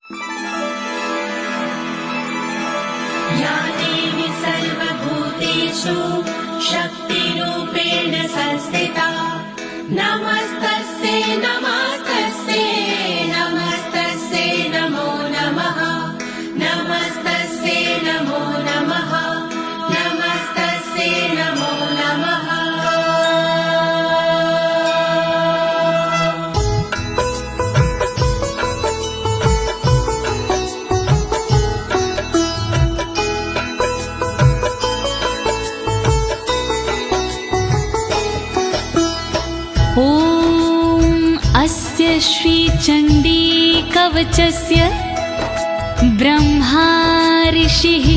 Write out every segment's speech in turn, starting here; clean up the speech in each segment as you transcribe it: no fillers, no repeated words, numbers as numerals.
या देवी सर्वभूतेषु शक्तिरूपेण संस्थिता नमस्तस्यै नमस्तस्यै नमस्तस्यै नमो नमः नमस्तस्यै नमो नमः नमस्तस्यै नमो नमः। अस्य श्रीचण्डी कवचस्य ब्रह्मा ऋषिः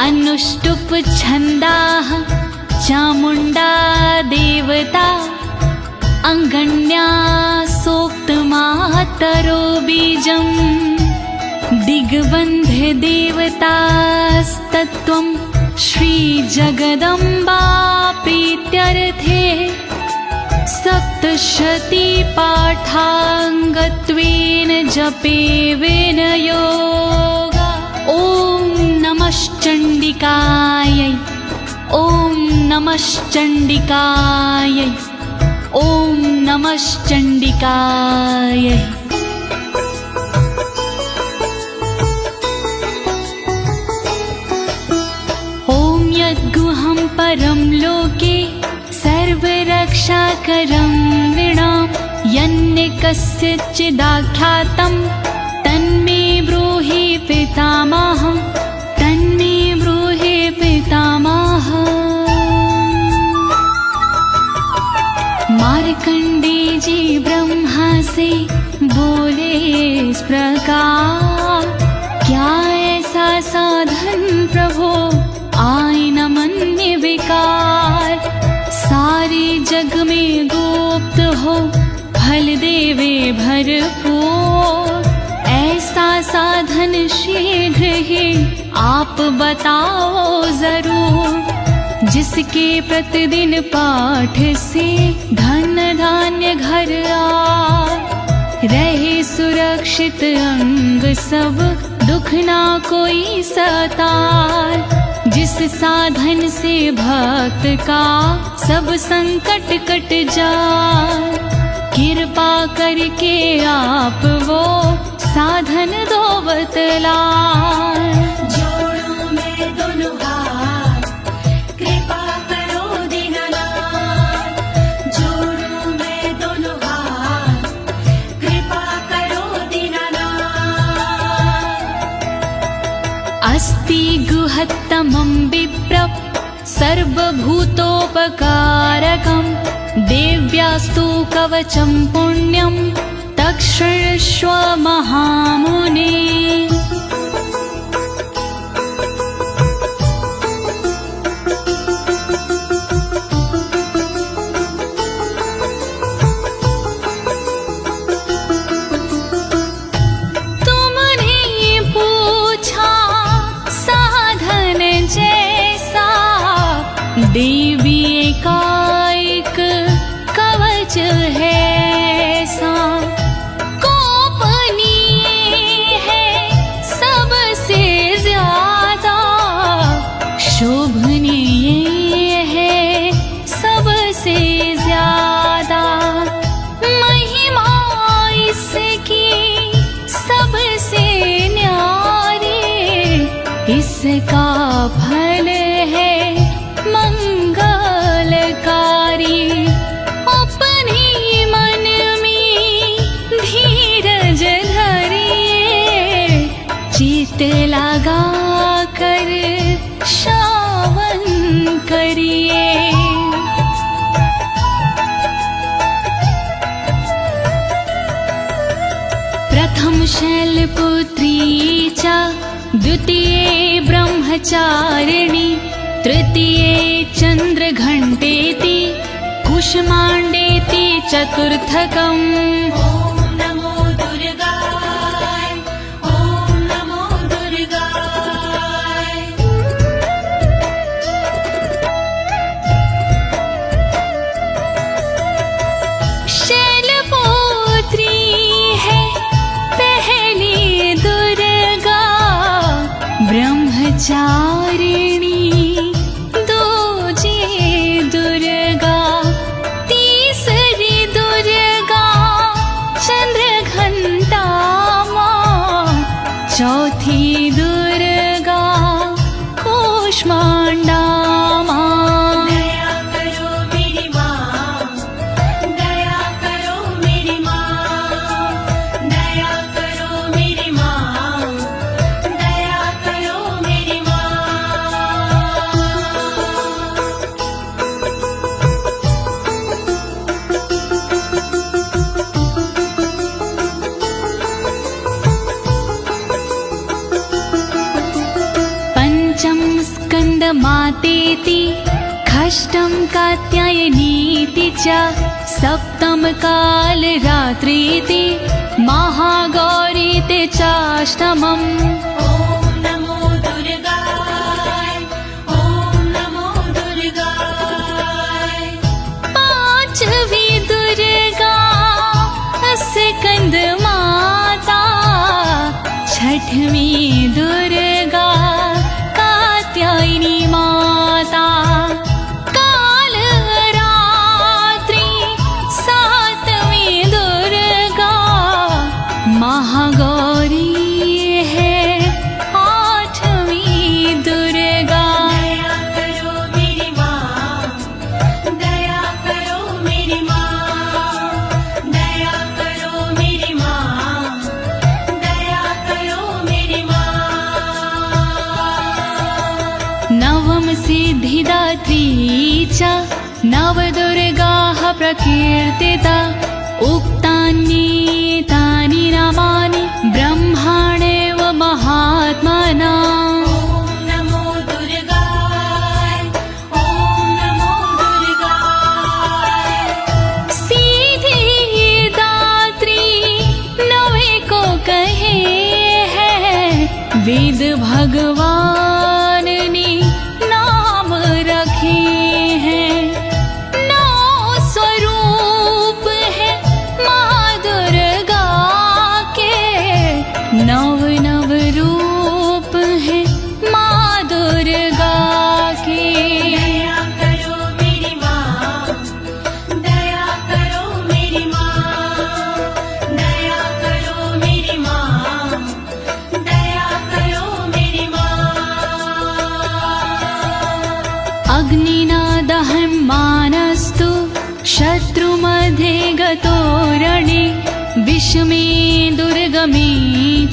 अनुष्टुप् छन्दाः चामुण्डा देवता अङ्गण्या सोक्तमातरो बीजं दिग्बन्धे देवतास्तत्त्वं श्रीजगदम्बा प्रीत्यर्थे सप्तशती पाठाङ्गत्वेन जपेवेन योगा। ॐ नमश्चण्डिकायै ॐ नमश्चण्डिकायै ॐ नमश्चण्डिकायै। ॐ यद्गुहं परं लोके सर्वरक्षाकरं नृणां यन्न कस्यचिदाख्यातं तन्मे ब्रूहि पितामह तन्मे ब्रूहि पितामह। मार्कण्डेय जी ब्रह्मा से बोले इस प्रकार, क्या ऐसा साधन प्रभो आए न मन्य विकार। सारे जग में गुप्त हो फल देवे भरपूर, ऐसा साधन शीघ्र ही आप बताओ जरूर। जिसके प्रतिदिन पाठ से धन धान्य घर आए, रहे सुरक्षित अंग सब दुख ना कोई सताए। जिस साधन से भक्त का सब संकट कट जाए, कृपा करके आप वो साधन दो बतलाए। जोड़ूं मैं दोनों हाथ, कृपा करो दीनानाथ। जोड़ूं मैं दोनों हाथ, कृपा करो दीनानाथ। अस्ति गुहत्तमं विप्र सर्वभूतोपकारकं, देव्यास्तु कवचं पुण्यं तक्षृष्व महामुने। देवी एकाएक कवच है सा, गोपनीय है सबसे ज्यादा, शोभनीय है सबसे ज्यादा। महिमा इसकी सबसे न्यारी, इसका फल है मंगलकारी। अपनी मन में धीरज धरिए, चित लगा कर श्रवण करिए। प्रथम शैलपुत्री च द्वितीये ब्रह्मचारिणी, तृतीये चन्द्रघण्टेति कुष्माण्डेति चतुर्थकम्। ॐ नमो दुर्गाय ॐ नमो दुर्गाय। शैलपुत्री है पहली दुर्गा, स्कन्दमातेति षष्ठं कात्यायनीति च सप्तम कालरात्रीति महागौरीति चाष्टमम्। ॐ नमो दुर्गाय ॐ नमो दुर्गाय। पांचवी दुर्गा स्कन्दमाता, छठवीं दुर्गा कात्यायनी माता, कालरात्रि सातवीं दुर्गा महागौरी है आठवीं दुर्गा। दया करो मेरी माँ, दया करो मेरी माँ, दया करो मेरी माँ, दया करो मेरी माँ। नवम सिद्धिदात्री च नवदुर्गाः प्रकीर्तिता, उक्तान्येतानि नामानि ब्रह्माणेव महात्मना। ॐ नमो दुर्गाय ॐ नमो दुर्गाय। सिद्धिदात्री नवे को कहे हैं, वेद भगवान ने नाम रखे हैं। नौ स्वरूप है माँ दुर्गा के, नव नव रूप है माँ दुर्गा के। दया करो मेरी माँ, दया करो मेरी माँ, दया करो मेरी माँ, दया करो मेरी माँ। अग्निना दह्यमानस्तु शत्रुमध्ये गतो रणे, विषमे दुर्गमे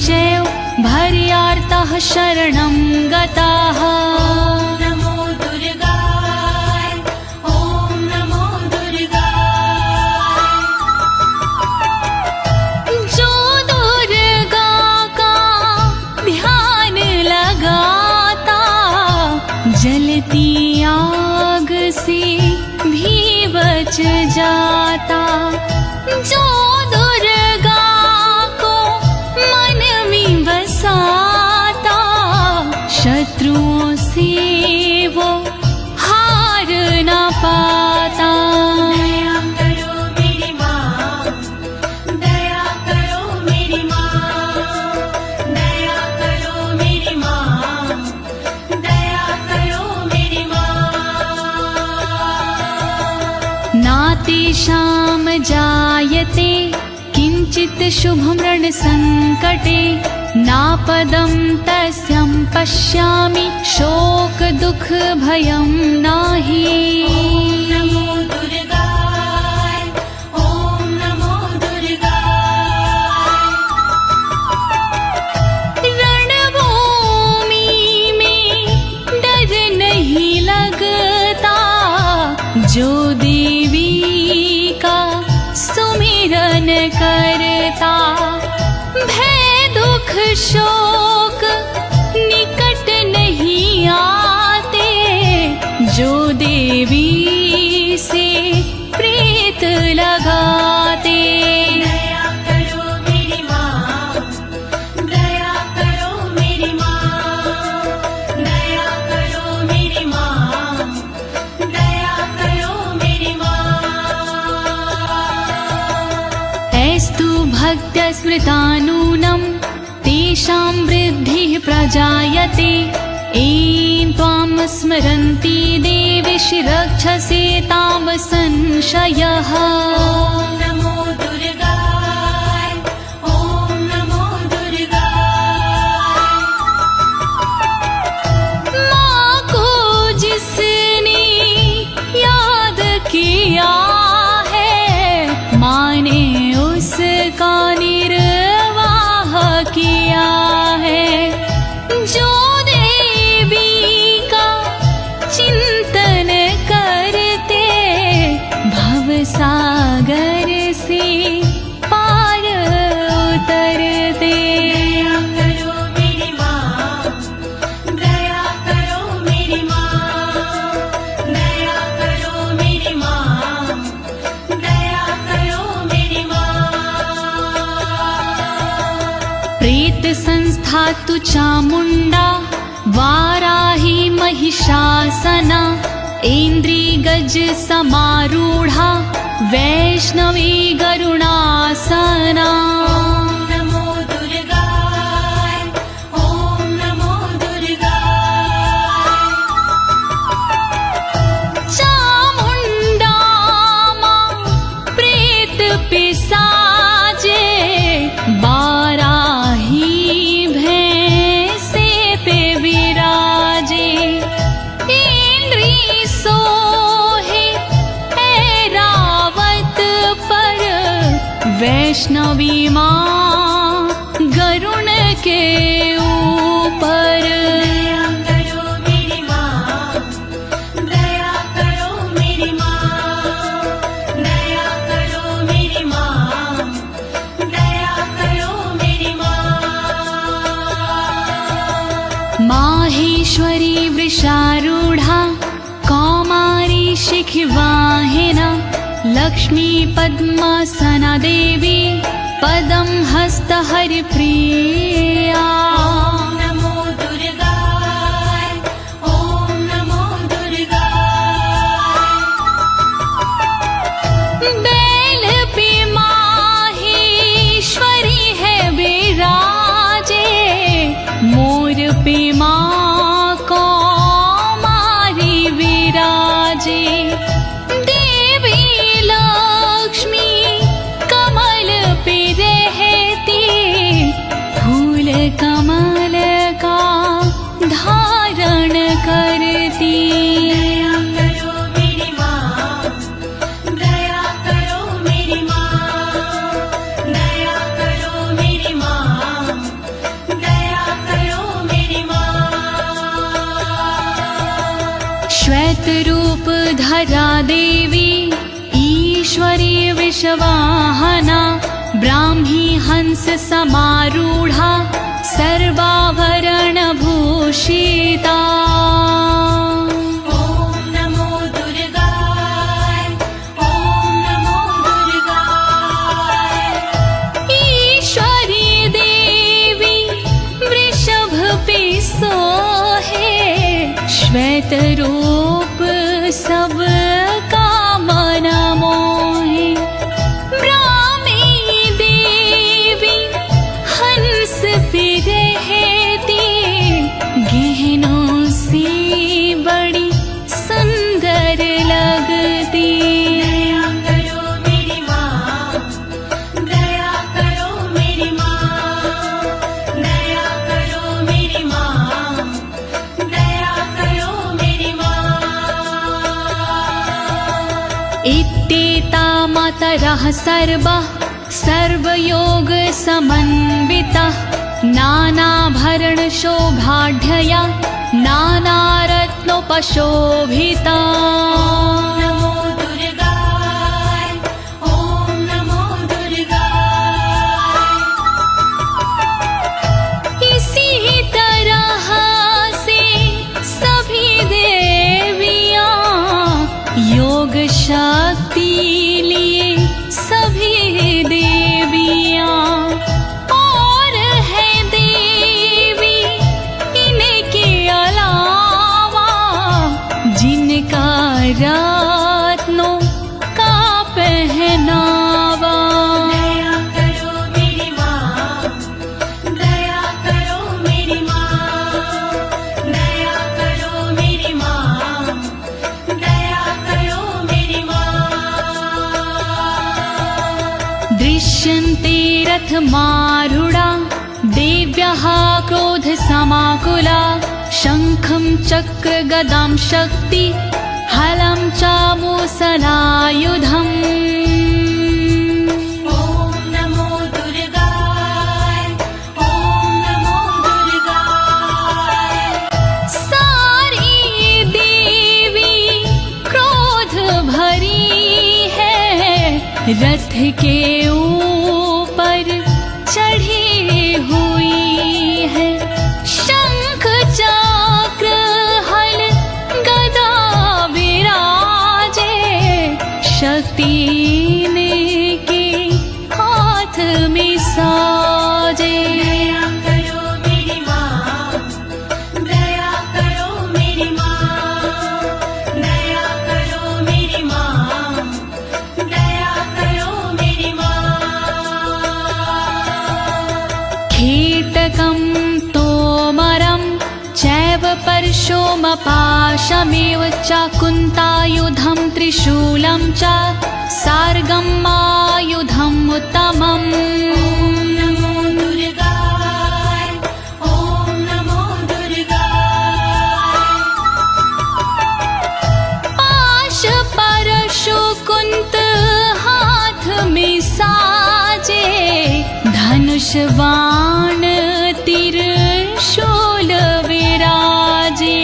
चैव भर्यार्तः शरणं गताः। ॐ नमो दुर्गाय ॐ नमो दुर्गाय। जो दुर्गा का ध्यान लगाता, जलती आग से भी बच जाता। जो दुर्गा को मन में बसाता, शत्रुओं से वो हार न पाता। दया करो मेरी माँ, दया करो मेरी माँ, दया करो मेरी माँ, दया करो मेरी माँ। नातेषां जायते किञ्चित् शुभं रणसङ्कटे, नापदं तस्यां पश्यामि शोक दुःख भयं नाही। ॐ नमो दुर्गाय ॐ नमो दुर्गाय। रणभूमि में डर नहीं लगता, जो देवी का सुमिरन करता। भय दुख शोक निकट नहीं आते, जो देवी से प्रीत लगाते। दया करो मेरी माँ, दया करो मेरी माँ, दया करो मेरी माँ, दया करो मेरी माँ। ऐस्तु भक्त्या स्मृतानूनं तेषां वृद्धिः प्रजायते। ऐं त्वां स्मरन्ति देवीशि रक्षसे तां संशयः। ॐ नमो दुर्गाय ॐ नमो दुर्गाय। माँ को जिसने याद किया है, माँ ने उसका निर्वाह किया है। जो देवी का चिंतन करते, भवसागर से पार उतरते। दया करो मेरी माँ, दया करो मेरी माँ, धातु चामुण्डा वाराही महिषासना ऐन्द्री गज समारूढा वैष्णवी गरुणासना नमो दुर्गाय ॐ नमो दुर्गाय चामुण्डा मां प्रेत पिशाचे बाराही भैंसे पे विराजे इंद्री सोहे ऐरावत पर वैष्णवी मां गरुण के ऊपर दया करो मेरी माँ दया करो मेरी माँ दया करो मेरी माँ दया करो मेरी माँ माहेश्वरी वृषारूढा कौमारी शिखिवाहिना लक्ष्मी पद्मासना देवी पदं हस्तहरिप्रिया नमो दुर्गाय ॐ नमो दुर्गाय बैल पे माहेश्वरी है विराजे मोर पे माँ कौमारी विराजे देवी लक्ष्मी कमल पे रहती फूल कमल का धारण करती दया करो मेरी माँ दया करो मेरी माँ दया करो मेरी माँ दया करो मेरी माँ श्वेत रूप धरा देवी ईश्वरी विश्ववाहना ब्राह्मी हंस समारूढ़ा सर्वाभरण भूषिता ॐ नमो दुर्गाय ॐ नमो दुर्गाय ईश्वरी देवी वृषभ पे सोहे श्वेत रूप सब का मन मोहे ब्राह्मी देवी हंस पे रहती गहनों से बड़ी सुंदर लगती दया करो मेरी माँ दया करो मेरी माँ दया करो मेरी माँ दया करो मेरी माँ इत्येता मातरः सर्वः सर्वयोग समन्वितः नानाभरणशोभाढ्यया नानारत्नोपशोभिता नमो दुर्गाय ॐ नमो दुर्गाय इसी तरह से सभी देवियां योग शक्ति लिए सभी देवियां और है देवी इनके अलावा जिनका रत्नों का पहनावा दया करो मेरी माँ दया करो मेरी माँ दया करो मेरी माँ दया करो मेरी माँ दृश्यन्ते रथमारूढा देव्यः क्रोधसमाकुला शङ्खं चक्रगदां शक्ति हलं चामुसलायुधम् ॐ नमो दुर्गाय ॐ नमो दुर्गाय सारी देवी क्रोध भरी है रथ के ऊपर चढ़ी हुई है शंख चक्र हल गदा विराजे शक्ति ने के हाथ में साजे दया करो मेरी कीटकं तोमरं चैव परशुमपाशमेव च कुन्तायुधं त्रिशूलं च सार्गमायुधम् उत्तमम्। नमो दुर्गाय ॐ नमो दुर्गाय। पाश परशु कुंत हाथ में साजे धनुष बाण त्रिशूल विराजे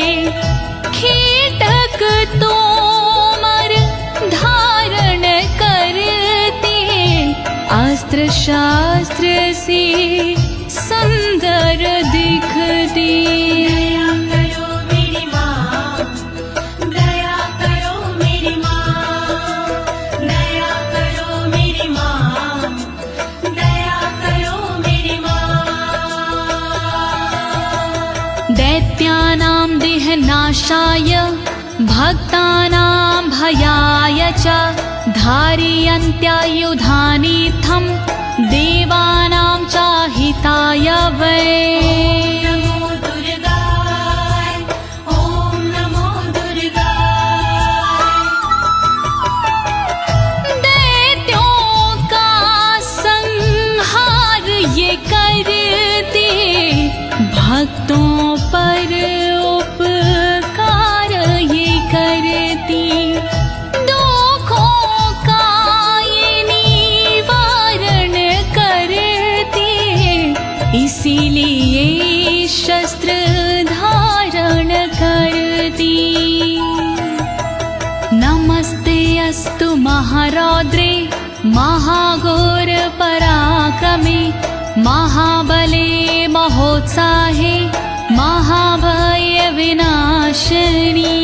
कीटक तोमर धारण करते अस्त्र शास्त्र से सुंदर दिखते। दया करो मेरी माँ, दया करो मेरी माँ, दया करो मेरी माँ, दया करो मेरी माँ। दैत्यानां देहनाशाय भक्तानां भयाय च धारयन्त्यायुधानीथं देवानां च हिताय वै। नमो दुर्गाय ॐ नमो दुर्गाय। दैत्यों का संहार ये करते भक्तों पर उपकार ये करती दुखों का ये निवारण करती इसीलिए शस्त्र धारण करती। नमस्ते अस्तु महारौद्रे महाघोर पराक्रमे महाबले महोत्साहे महाभय विनाशिनी।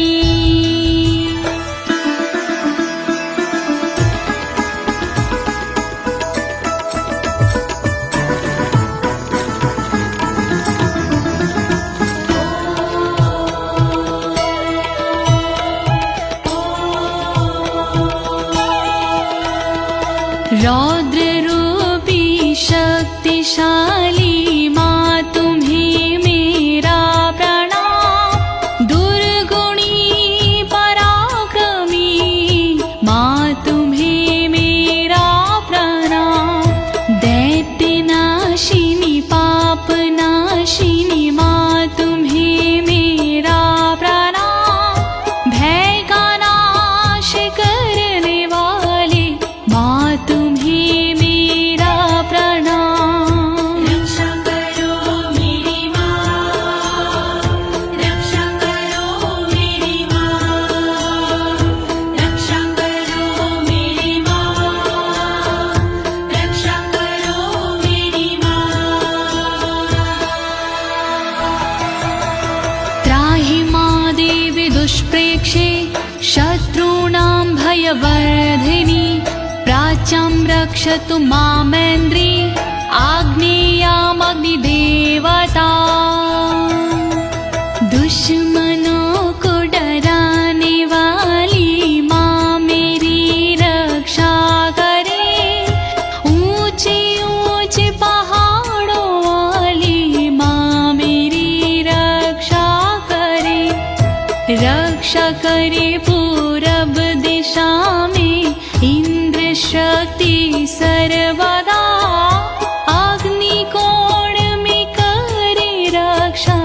रौद्र रूपी शक्तिशाली माँ तुम्हें मेरा प्रणाम। दुर्गुणी पराक्रमी माँ तुम्हें मेरा प्रणाम। दैत्यनाशिनी पापनाशिनी माँ तुम्हें मेरा प्रणाम। भय का नाश करने वाली माँ तुम्हें मेरा प्रणाम। रक्षा करो मेरी माँ, रक्षा करो मेरी माँ, रक्षा करो मेरी माँ, रक्षा करो मेरी माँ। त्राहि मां देवी दुष्प्रेक्षे शत्रूणां भयवर्धिनी प्राच्यं रक्षतु मामेन्द्री आग्नेयामग्निदेवता। दुश्मनों को डराने वाली माँ मेरी रक्षा करे। ऊंचे ऊंचे पहाड़ों वाली माँ मेरी रक्षा करे। रक्षा करे पूरब दिशा में इंद्र शक्ति सर्वदा। अग्निकोण में करे रक्षा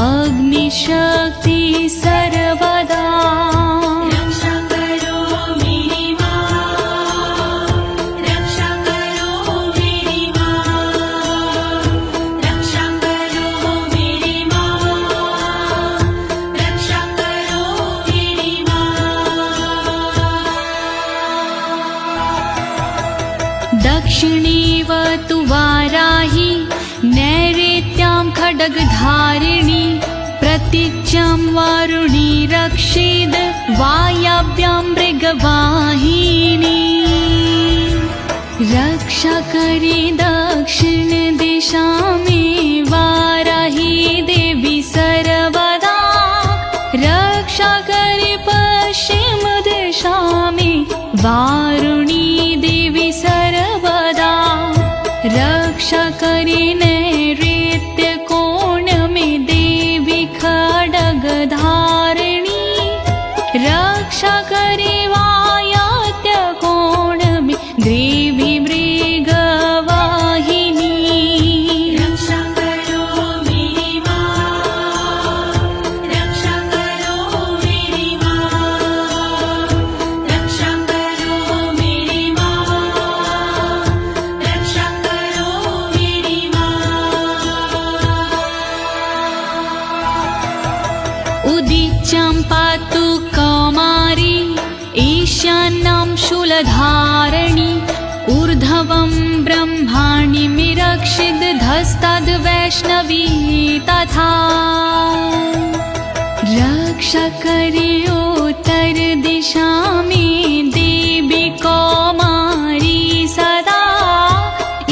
अग्नि शक्ति सर्वदा। रक्षा करो मेरी माँ, रक्षा करो मेरी माँ, रक्षा करो मेरी माँ, रक्षा करो मेरी माँ। दक्षिणेवतु वाराही नैऋत्यां खड्गधारिणी प्रतीच्यां वारुणी रक्षेद् वायव्यां मृगवाहिनी। रक्षा करे दक्षिण दिशा में वाराही देवी सर्वदा। रक्षा करे पश्चिम दिशा में वारुणी देवी सर्वदा। रक्षा करे नैऋत्य उदीच्यां पातु कौमारी ईशान्यां शूलधारिणी ऊर्ध्वं ब्रह्माण्डमिरक्षिदधस्तद्वैष्णवी तथा रक्षा करे उत्तर दिशा में देवी कौमारी सदा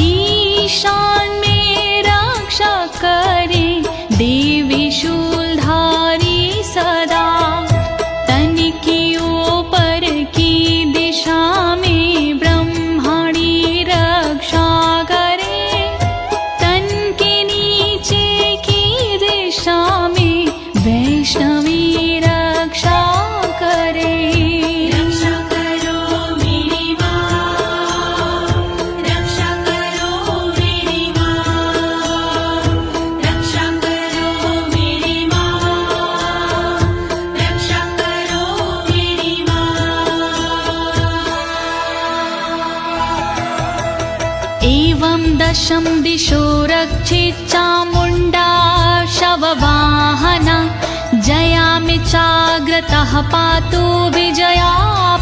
ईशान में रक्षा करे देवी शूलधारी सदा तन की ऊपर की दिशा में ब्रह्माणी रक्षा करे तन के नीचे की दिशा में वैष्णवी रक्षा करे। रक्षा करो मेरी माँ, रक्षा करो मेरी माँ, रक्षा करो मेरी माँ, रक्षा करो मेरी माँ। एवं दशम दिशो रक्षित चामुण्डा शववाहना जयामि चाग्रतः पातु विजया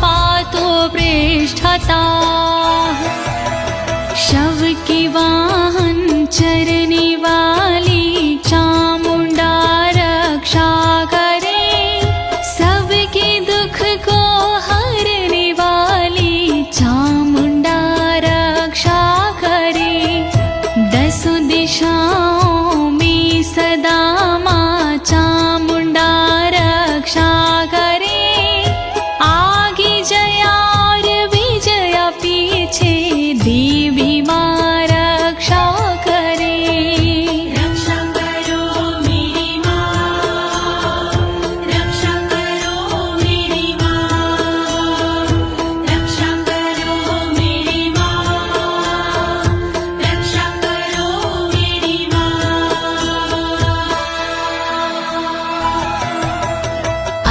पातु पृष्ठता शव की वाहन चरने वाली चामुण्डा रक्षा करे सबके दुख को हरने वाली चामुण्डा रक्षा करे दसों दिशाओं में सदा माँ चामुण्डा रक्षा करे आगे जया और विजया पीछे देवी माँ रक्षा करे। रक्षा करो मेरी माँ, रक्षा करो मेरी माँ, रक्षा करो मेरी माँ, रक्षा करो मेरी माँ।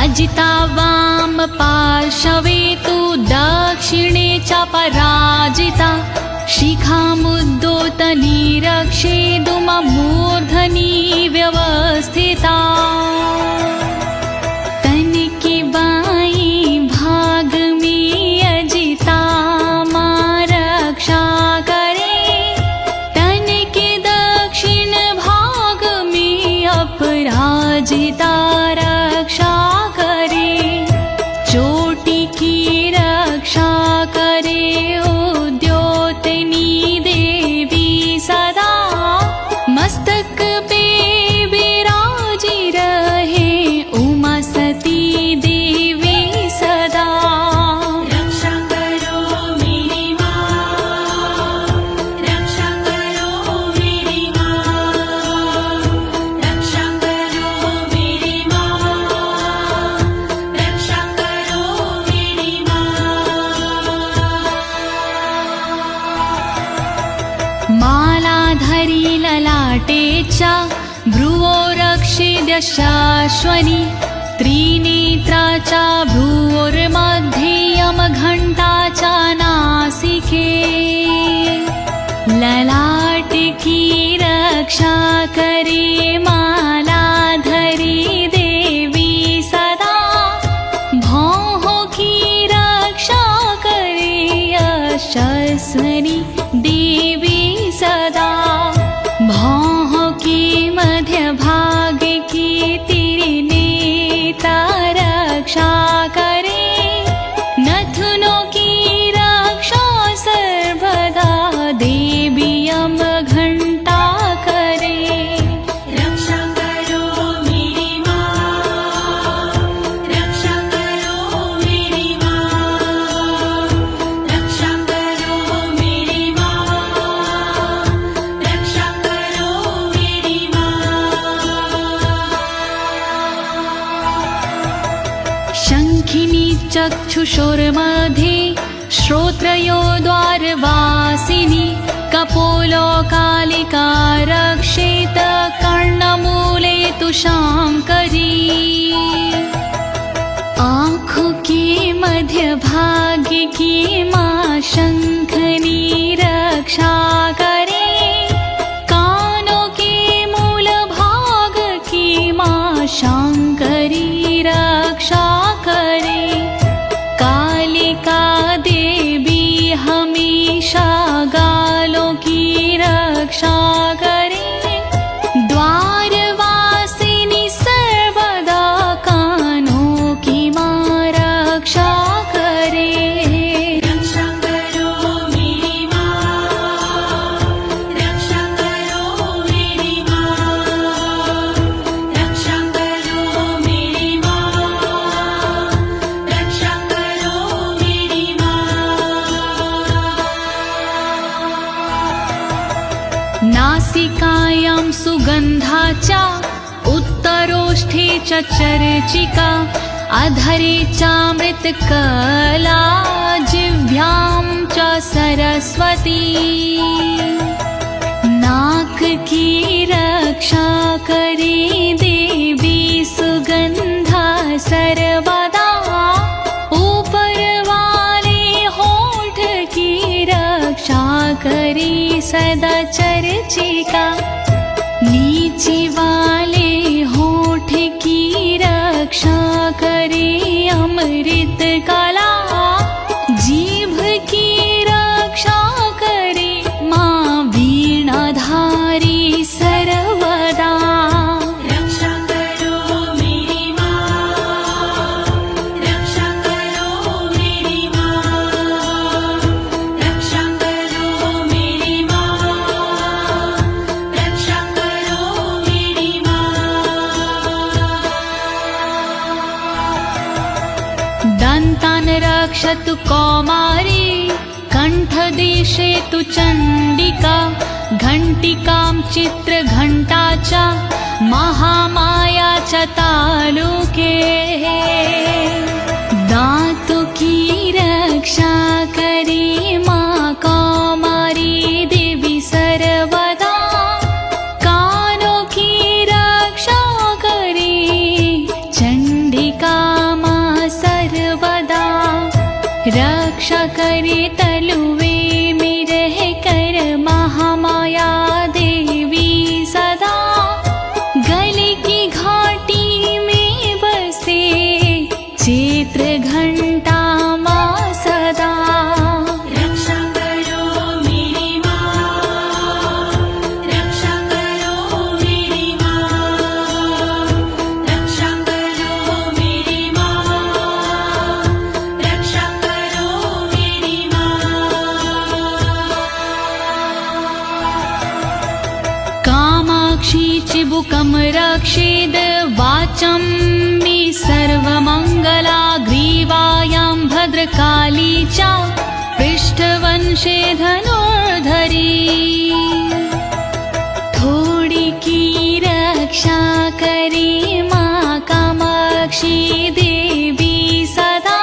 अजिता वाम पार्श्वे तु दक्षिणे च पराजिता शिखामुद्दोतनी रक्षेदुममूर्धनि व्यवस्थिता तन की बाईं भाग में अजिता माँ रक्षा करे तन के दक्षिण भाग में अपराजिता रक्षा करे चोटी की रक्षा करे उद्योतनी देवी सदा मस्तक पे विराजी रहे उमा सती देवी सदा। रक्षा करो मेरी माँ, रक्षा करो मेरी माँ, रक्षा करो मेरी माँ, रक्षा करो मेरी माँ। मालाधरी ललाटे च भ्रुवोरक्षिद्यशाश्वनी त्रिनेत्रा च भ्रुवोर्मध्ये यमघण्टा च नासिके ललाट की रक्षा करे मालाधरी देवी सदा भौहों की रक्षा करे यशस्विनी देवी सदा भौहों की मध्य भाग की तिरनेता रक्षा करे नथुनों की रक्षा सर्वदा देवी यमघण्टा करे। रक्षा करो मेरी माँ, रक्षा करो मेरी माँ, रक्षा करो मेरी माँ, रक्षा करो मेरी माँ। शङ्खिनी चक्षुषोर्मध्ये श्रोत्रयो द्वारवासिनी कपोलो कालिका रक्षेत कर्णमूले तु शाङ्करी आँखों के मध्य भाग की माँ शंखनी रक्षा करे कानों के मूल भाग की माँ शंकरी च उत्तरोष्ठे च चर्चिका अधरे चामृतकला जिह्वां च सरस्वती नाक की रक्षा करे देवी सुगंधा सर्वदा ऊपर वाले होठ की रक्षा करे सदा चर्चिका नीचे वाले होठ की रक्षा करे अमृत कला जीभ की रक्षा करे माँ वीणाधारी सर्वदा रक्षा करो मेरी माँ रक्षा करो मेरी माँ रक्षा करो मेरी माँ रक्षा करो मेरी माँ दन्तान् रक्षतु कौमारी कण्ठदेशे तु चण्डिका घण्टिकां चित्रघण्टा च महामाया च तालुके दातु की रक्षा करे माँ कौमारी देवी सर्वदा कानों की रक्षा करे चण्डिका माँ सर्वदा रक्षा करे तलुवे में रह कर महामाया देवी सदा गले की घाटी में बसे चित्र घंटा माँ सदा रक्षा करो मेरी माँ रक्षा करो मेरी माँ रक्षा करो मेरी माँ रक्षा करो मेरी माँ कामाक्षी चिबुकं रक्षेद वाचं मे सर्वमङ्गला ग्रीवायां भद्रकाली च पृष्ठवंशे धनुर्धरी थोड़ी की रक्षा करे माँ कामाक्षी देवी सदा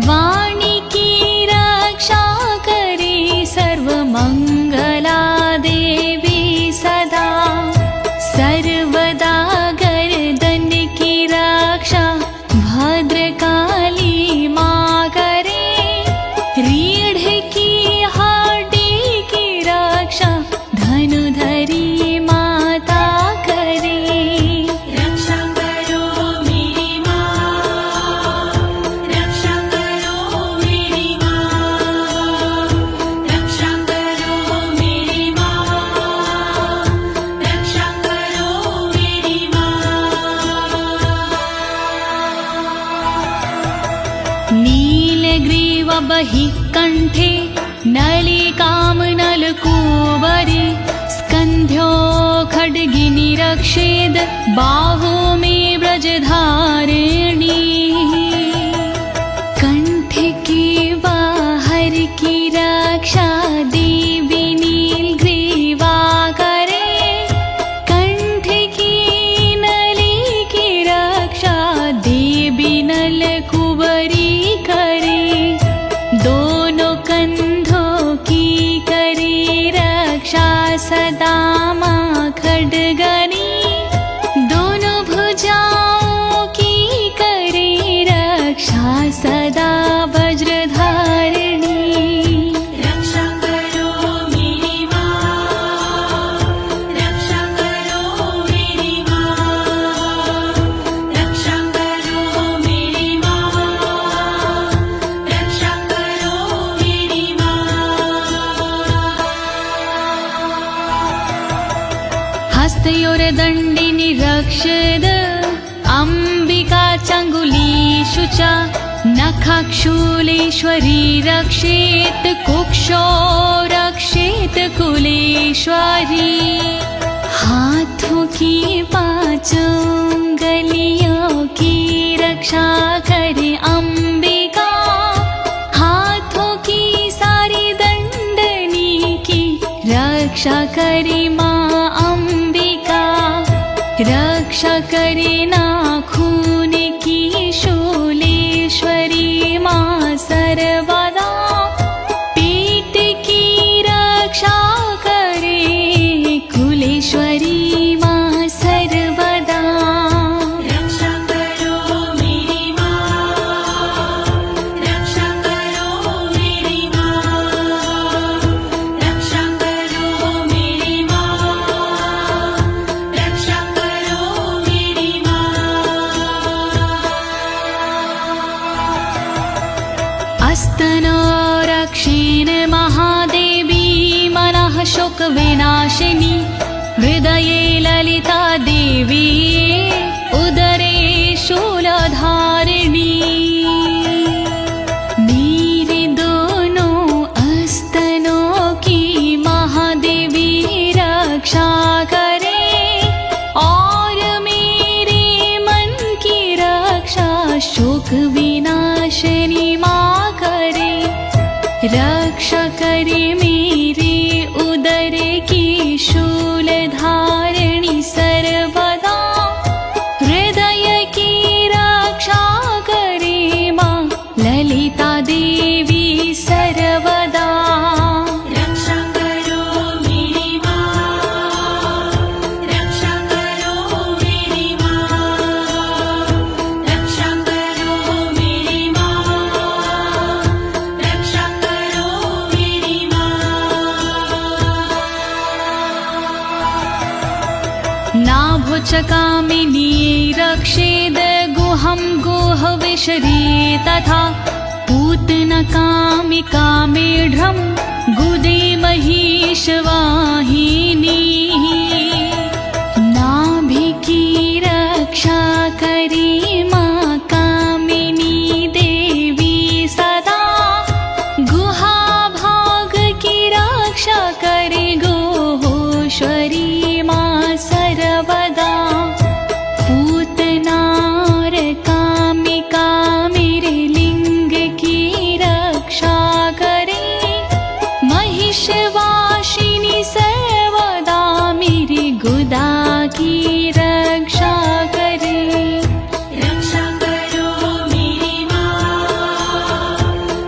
वाणी की रक्षा करे सर्वमंगला देवी सदा सर्वदा गर्दन की रक्षा भद्रकाली माँ करे रीढ़ की हड्डी की रक्षा धनुधरी माता करे रक्षा करो मेरी माँ रक्षा करो मेरी माँ रक्षा करो मेरी माँ रक्षा करो मेरी माँ नीलग्रीव बहि कंठे नलिकां नलकूबरी स्कन्ध्यो खड्गिनी रक्षेद बाहु मे व्रजधारिणी कंठ के बाहर की रक्षा देवी नीलग्रीवा करे कंठ की नली की रक्षा देवी नलकुबरी करे दोनों कंधों की करे रक्षा सदा माँ खड्गनी दोनों भुजाओं की करे रक्षा सदा वज्रधारिणी रक्षा करो मेरी माँ रक्षा करो मेरी माँ रक्षा करो मेरी माँ रक्षा करो मेरी माँ हस्तयोर्दण्डिनि रक्षद अम्बिका चाङ्गुलीषु च नखाक्षूलेश्वरी रक्षेत् कुक्षो रक्षेत् कुलेश्वरी हाथों की पांचों उंगलियों की रक्षा करे अम्बिका हाथों की सारी दंडनी की रक्षा करे माँ अम्बिका रक्षा करे नाखून की शूलेश्वरी माँ सर्वदा, पेट की रक्षा करे कुलेश्वरी माँ सर्वदा। रक्षा करो मेरी माँ, रक्षा करो मेरी माँ, रक्षा करो मेरी माँ, रक्षा करो मेरी माँ। अस्तनो रक्षेण महादेवी मनः शोकविनाशिनी, हृदये ललिता देवी उदरे शूलधारिणी। मेरे दोनों अस्तनों की महादेवी रक्षा करे और मेरे मन की रक्षा शोक विनाशिनी माँ करे। रक्षा करे मेरे उदर की शूलधारिणी सर्वदा, हृदय की रक्षा करे माँ ललिता देवी सर्वदा। रक्षा करो मेरी माँ, रक्षा करो मेरी माँ, रक्षा करो मेरी माँ, रक्षा करो मेरी माँ। नाभुचकामिनी रक्षेद गुहं गुहविशरी तथा, पूतनकामिका मेढ्रं गुदे महिषवाहिनी। नाभि की रक्षा करे माँ कामिनी देवी सदा, गुहा भाग की रक्षा करे गोहोश्वरी माँ सर्वदा। पूतनार कामिका मेरे लिंग की रक्षा करे, महिषवासिनी सर्वदा मेरी गुदा की रक्षा करे। रक्षा करो मेरी माँ,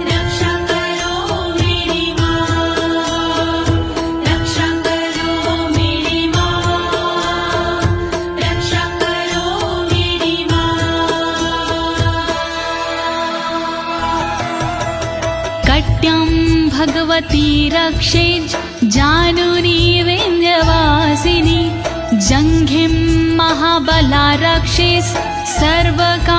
रक्षा करो मेरी माँ, रक्षा करो मेरी माँ, रक्षा करो मेरी माँ। कट्यं भगवती रक्षेज जानुनी विन्ध्यवासिनी, जङ्घिं महाबला रक्षेस् सर्वकामप्रदायिनी।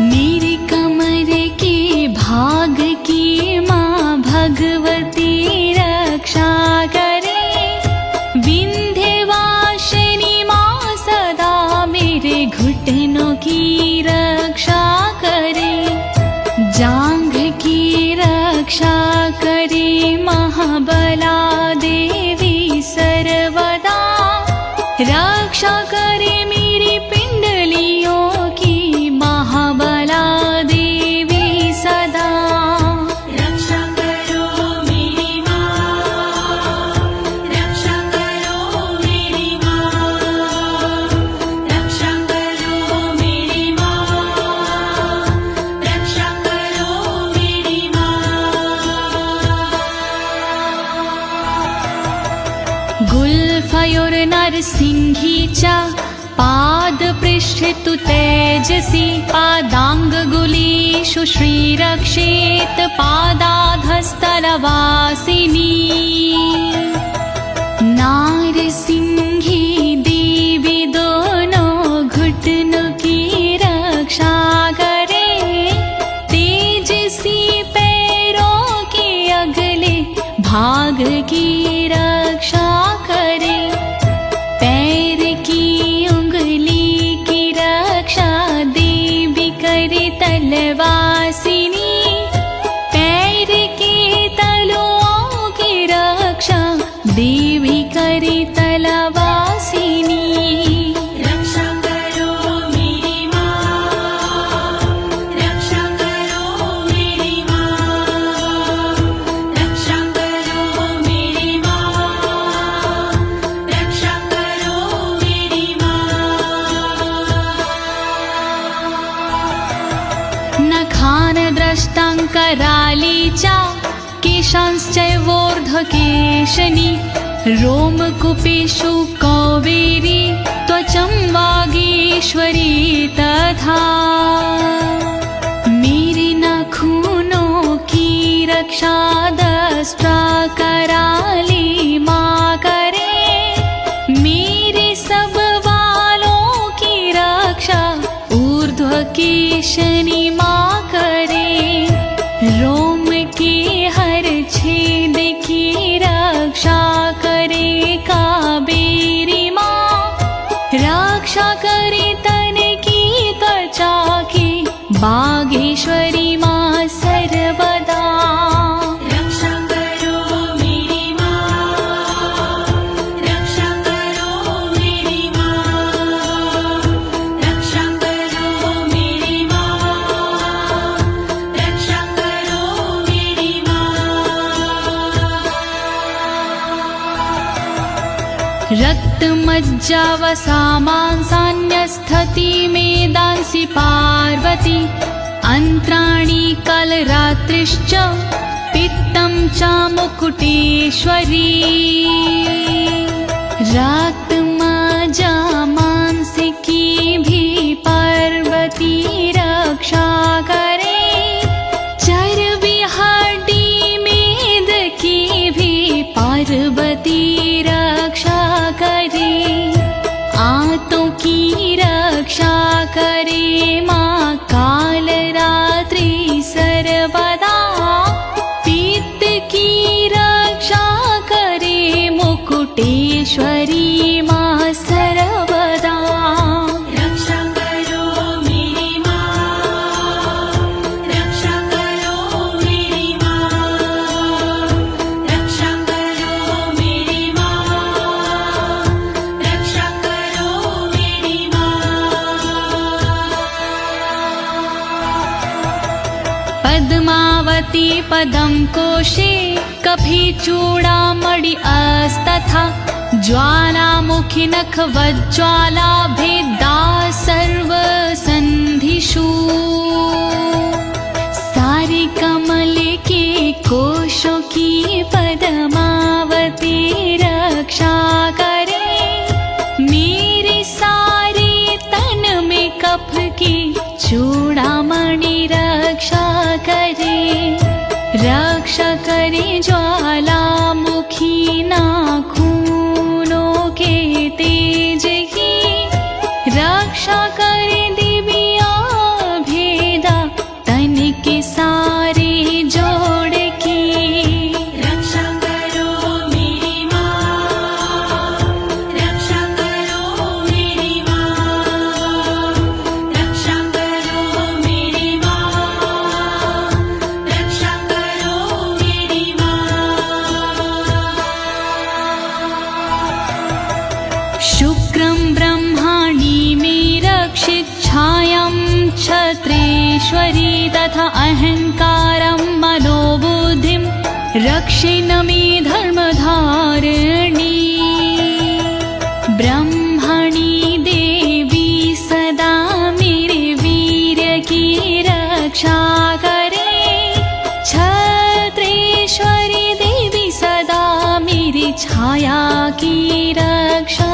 मेरे कमर के भाग की माँ भगवती रक्षा करे, विन्ध्यवासिनी माँ सदा मेरे घुटनों की रक्षा करे। जांघ की रक्षा करे महाबला देवी सर्वदा, रक्षा करे मेरी पिंडलियों की महाबला देवी सदा। रक्षा करो मेरी माँ, रक्षा करो मेरी माँ, रक्षा करो मेरी माँ, रक्षा करो मेरी माँ। गुल्फयोर्नरसिंही च पादपृष्ठे तु तेजसि, पादाङ्गुलीषु श्रीरक्षेत् पादाधस्तलवासिनी। नारसिंही देवी दोनों घुटनों की रक्षा करे, तेजसी पैरों के अगले भाग की रक्षा करे। पैर की उंगली की रक्षा देवी करे तलवासिनी, पैर के तलुओं की रक्षा देवी करे तलवासिनी। रक्षा करो मेरी माँ, रक्षा करो मेरी माँ, रक्षा करो मेरी माँ, करालीचा केशांश्चैवोर्ध्वकेशनी रोमकूपेषु कौबेरी त्वचं वागीश्वरी तथा मेरे नाखूनों की रक्षा दष्ट्रा कराली माँ करे मेरे सब बालों की रक्षा ऊर्ध्वकेशनी माँ करे रोम के हर छेद की रक्षा करे काबेरी माँ रक्षा करे तन की त्वचा की बागेश्वरी माँ सर्वदा रक्षा करो मेरी माँ रक्षा करो मेरी माँ रक्षा करो मेरी माँ रक्षा करो मेरी माँ रक्तमज्जा वसा मांसान्यस्थति मेदांसि पार्वती अन्त्राणि कलरात्रिश्च पित्तं च मुकुटेश्वरी रक्तमज्जा मांसिकी भी पार्वती रक्षा करे चर्बी हड्डी मेद की भी पार्वती रक्षा करे आंतों की रक्षा करे माँ काल रात्रि सर्वदा पित्त की रक्षा करे मुकुटेश्वरी माँ सर्वदा रक्षा करो मेरी माँ रक्षा करो मेरी माँ रक्षा करो मेरी माँ रक्षा करो मेरी माँ पद्मावती पदं कोशे कफीचूडामणि अस्तथा ज्वालामुखी नखवज्ज्वाला भेदा सर्वसन्धिषु सारे कमल के कोशों की पद्मावती रक्षा करे मेरे सारे तन में कफ की चूड़ामणि रक्षा करे ज्वालामुखी नाखूनों के तेज की रक्षा करे दिव्या भेदा तन के सारे जोड़ की रक्षा करो मेरी माँ रक्षा करो मेरी माँ रक्षा करो मेरी माँ रक्षा करो मेरी माँ शुक्रं ब्रह्माणि मे रक्षित छायां छत्रेश्वरी तथा अहंकारं मनोबुद्धिं रक्षेण मे धर्मधारिणी ब्रह्मणि देवी सदा मेरे वीर्य की रक्षा करे छत्रेश्वरी देवी सदा मेरी छाया की रक्षा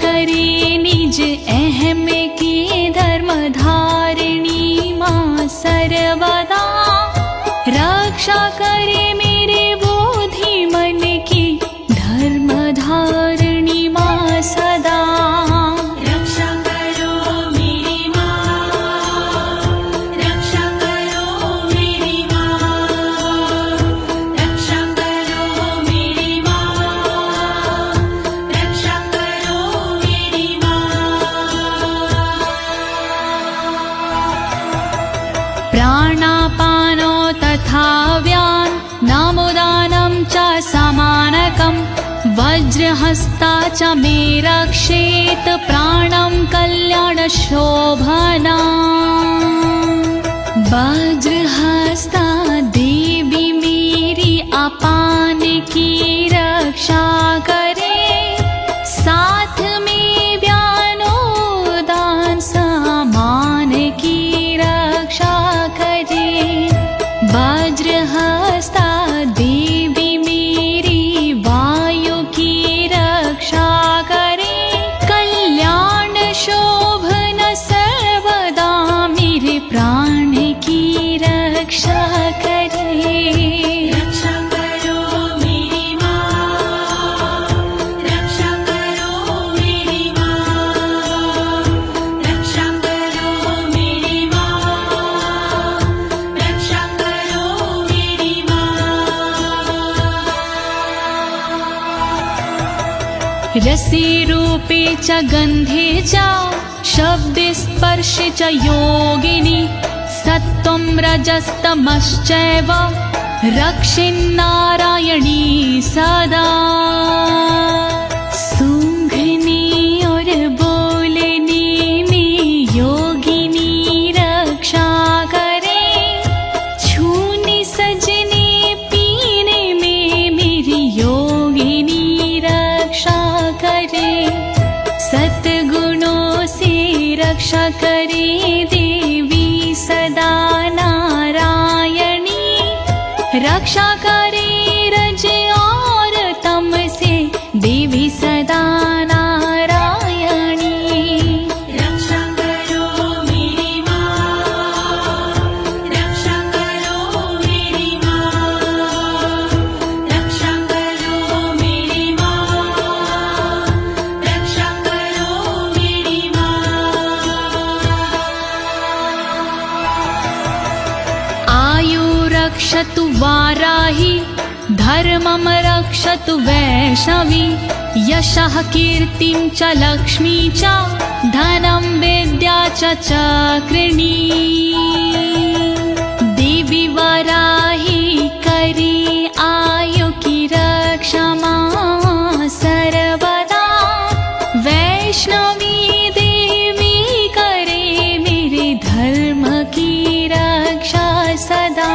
करे निज अहम की धर्मधारिणी माँ सर्वदा रक्षा करे मेरे बोधि मन की धर्मधारिणी माँ सदा रक्षा करो मेरी माँ रक्षा करो मेरी माँ रक्षा करो मेरी माँ रक्षा करो मेरी माँ प्राणापानो तथा व्यान नामोदानं च समानकं वज्रहस्ता च मे रक्षेत प्राणं कल्याणशोभना वज्रहस्ता देवी मेरी अपान की रक्षा करे साथ में व्यानोदान सामान की रक्षा रसे रूपे च गन्धे च शब्दे स्पर्शे च योगिनी सत्त्वं रजस्तमश्चैव रक्षिन्नारायणी सदा। सूंघने और बोलने में योगिनी रक्षा करे, छूने सजने पीने में मेरी योगिनी रक्षा करे। सद्गुणों से रक्षा करे देवी सदा नारायणी, रक्षा करे रज और तम से देवी सदा नारायणी। रक्षा करो मेरी माँ, रक्षा करो मेरी माँ, रक्षा करो मेरी माँ, रक्षा करो मेरी माँ। आयु रक्षतु वाराही, धर्मं रक्षतु वैष्णवी, यशः कीर्तिं च लक्ष्मी च धनं विद्या च चक्रिणी। देवी वाराही करी आयु की रक्षा मां सर्वदा, वैष्णवी देवी करे मेरे धर्म की रक्षा सदा।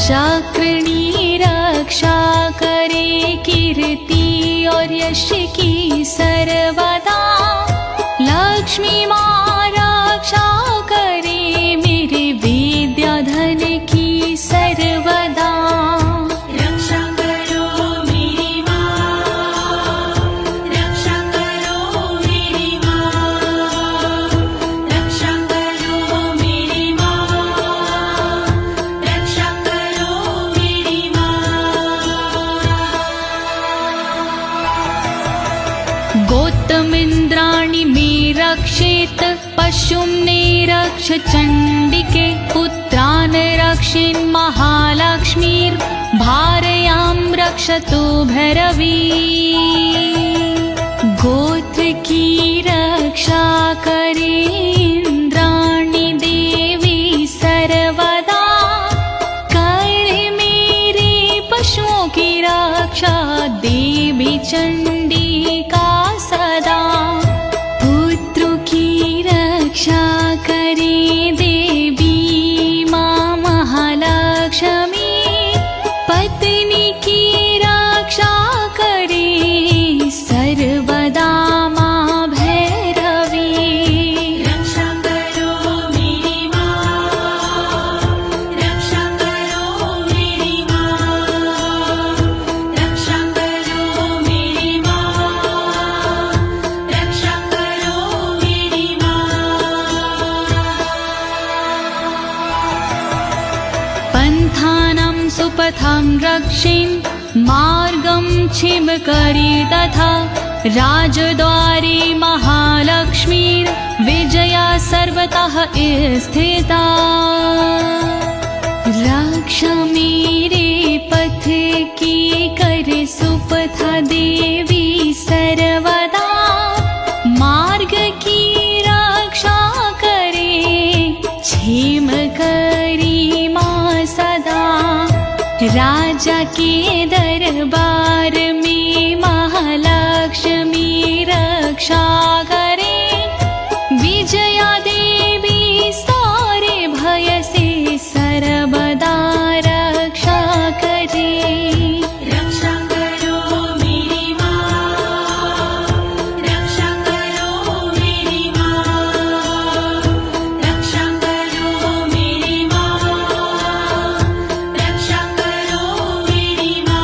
चक्रिणी रक्षा करे कीर्ति और यश की सर्वदा, लक्ष्मी माँ रक्षा करे मेरे विद्या धन की सर्वदा। रक्षा करो मेरी माँ, रक्षा करो मेरी माँ, रक्षा करो मेरी माँ, रक्षा करो मेरी माँ। गौतमिन्द्राणि मे रक्षेत, पशुं निरक्ष चण्डिके, पुत्रान् रक्षेन् महालक्ष्मीर्, भार्यां रक्षतु भैरवी। गोत्र की रक्षा करे इंद्राणी देवी सर्वदा, करे मेरे पशुओं की रक्षा देवी चंडिका सदा। पुत्रों की रक्षा करे देवी माँ महालक्ष्मी, पत्नी की रक्षा करे सर्वदा माँ भैरवी। रक्षा करो मेरी माँ, रक्षा करो मेरी माँ, रक्षा करो मेरी माँ, रक्षा करो मेरी माँ। पन्थानां सुपथं रक्षेन्, मार्गं छिमकरी तथा, राजद्वारे महालक्ष्मीर्, विजया सर्वतः स्थिता। रक्षा मेरे पथ की कर सुपथा देवी सर्वदा, मार्ग की रक्षा करे क्षेम करी माँ सदा। राजा के दरबार में महालक्ष्मी रक्षा करे, विजया देवी सारे भय से सर्वदा रक्षा करे। रक्षा करो मेरी माँ, रक्षा करो मेरी माँ, रक्षा करो मेरी माँ, रक्षा करो मेरी माँ।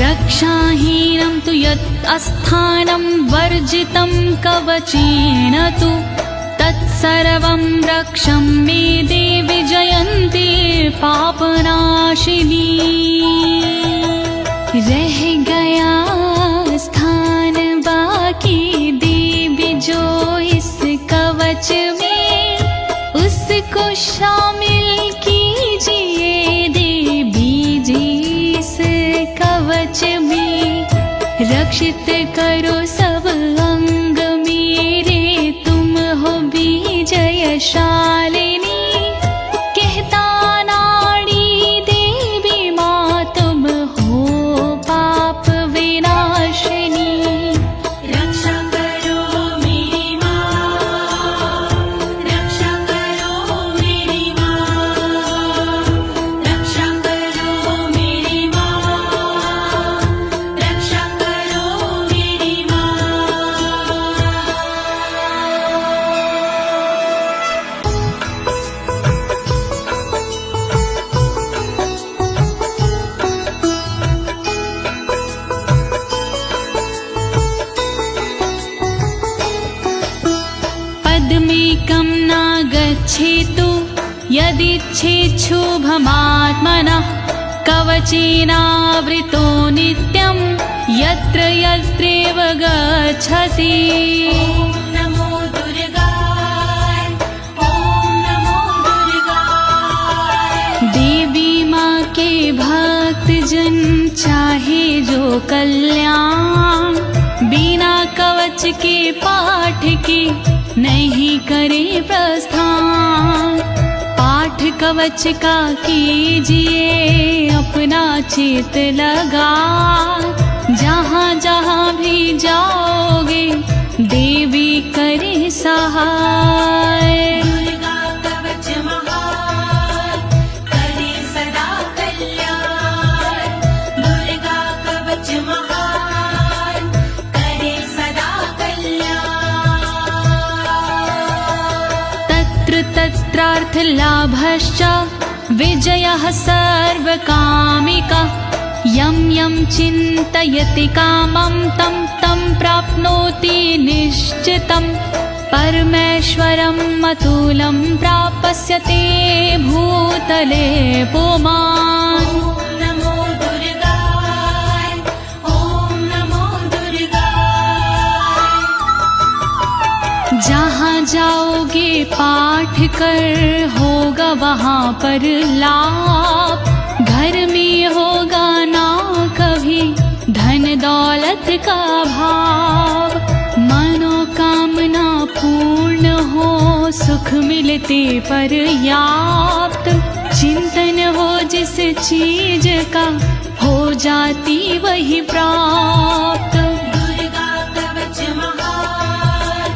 रक्षाहीनं तु यत् अस्थानं वर्जितं कवचेन तु, तत्सर्वं रक्षं मे देवि जयन्ती पापनाशिनी। रह गया स्थान बाकी देवी जो इस कवच में, उसको शामिल कीजिए देवी जी रक्षित करो सब अंग मेरे, तुम हो विजयशालिनी। कहता नाड़ी देवी माँ, तुम हो पाप विनाशिनी। रक्षा करो मेरी माँ, रक्षा करो मेरी माँ, रक्षा करो मेरी माँ, रक्षा करो मेरी माँ। पद्मेकं न गच्छेतु यदिच्छेच्छुभमात्मनः। कवचेनावृतो नित्यं यत्र यत्रैव गच्छति। ॐ नमो दुर्गाय, ॐ नमो दुर्गाय। देवी माँ के भक्त जन चाहे जो कल्याण, बिना कवच के पाठ के नहीं करे प्रस्थान। पाठ कवच का कीजिए अपना चित लगा, जहाँ जहाँ भी जाओगे देवी करे सहाय। दुर्गा कवच महान, करे सदा कल्याण। दुर्गा कवच महान, करे सदा कल्याण। तत्र तत्रार्थलाभश्च विजयः सर्वकामिका। यं यं चिन्तयति कामं तं तं प्राप्नोति निश्चितं। परमेश्वरम् अतुलं प्राप्स्यते भूतले पुमान्। ॐ नमो दुर्गाय, ॐ नमो दुर्गाय। जहाँ जाओगे पाठ कर होगा वहाँ पर लाभ। घर में होगा ना कभी धन दौलत का भाव। मनोकामना पूर्ण हो सुख मिलते पर्याप्त। चिंतन हो जिस चीज का हो जाती वही प्राप्त। दुर्गा कवच महान,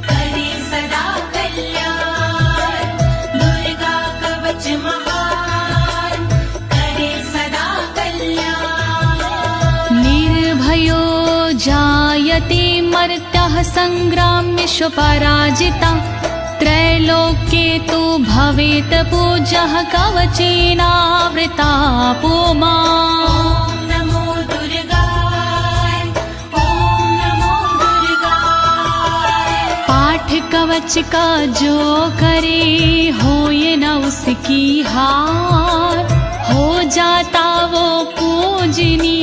करे सदा कल्याण। दुर्गा कवच महान, करे सदा कल्याण। निर्भयो जायते मर्त्यः संग्रामेषु पराजिता। त्रैलोक्ये तु भवेत् पूज्यः कवचेनावृता पुमान्। ॐ नमो दुर्गाय, ॐ नमो दुर्गाय। पाठ कवच का जो करे हो ये न उसकी हार। हो जाता वो पूजनी,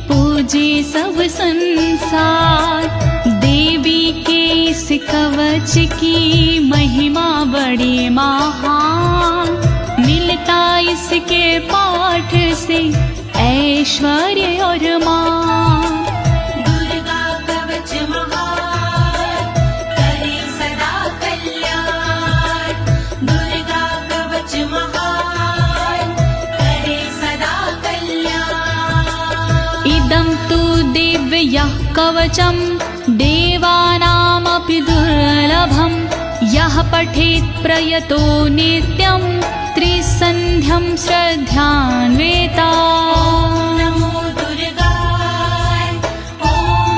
पूजे सब संसार। देवी के इस कवच की महिमा बड़ी महान। मिलता इसके पाठ से ऐश्वर्य और मान। दुर्गा कवच महान, करे सदा कल्याण। दुर्गा कवच महान, करे सदा कल्याण। इदं तु दिव्यः कवचं देवानामपि दुर्लभं। यः पठेत् प्रयतो नित्यं त्रिसन्ध्यं श्रद्धान्विता। ॐ नमो दुर्गाय, ॐ